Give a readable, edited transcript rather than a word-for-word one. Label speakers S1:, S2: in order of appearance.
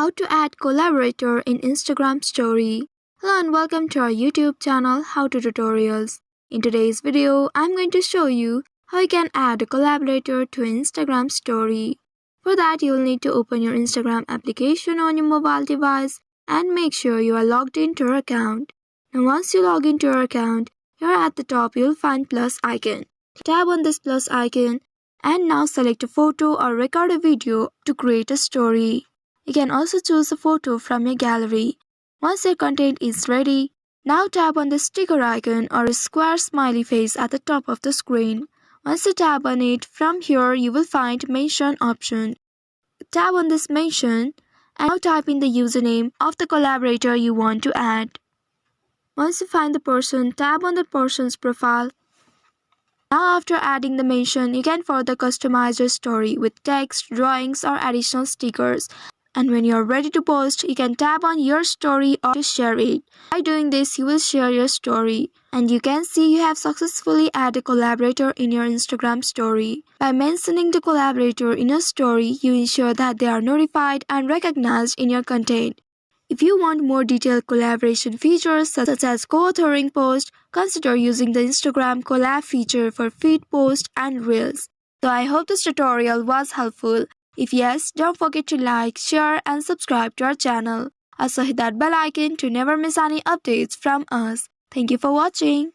S1: How to add Collaborator in Instagram story. Hello and welcome to our YouTube channel How to Tutorials. In today's video, I'm going to show you how you can add a Collaborator to an Instagram story. For that, you'll need to open your Instagram application on your mobile device and make sure you are logged into your account. Now once you log into your account, here at the top you'll find plus icon. Tap on this plus icon and now select a photo or record a video to create a story. You can also choose a photo from your gallery. Once your content is ready, now tap on the sticker icon or a square smiley face at the top of the screen. Once you tap on it, from here you will find mention option. Tap on this mention and now type in the username of the collaborator you want to add. Once you find the person, tap on the person's profile. Now after adding the mention, you can further customize your story with text, drawings or additional stickers. And when you are ready to post, you can tap on your story or to share it. By doing this, you will share your story. And you can see you have successfully added a collaborator in your Instagram story. By mentioning the collaborator in your story, you ensure that they are notified and recognized in your content. If you want more detailed collaboration features such as co-authoring posts, consider using the Instagram collab feature for feed posts and reels. So I hope this tutorial was helpful. If yes, don't forget to like, share and subscribe to our channel. Also hit that bell icon to never miss any updates from us. Thank you for watching.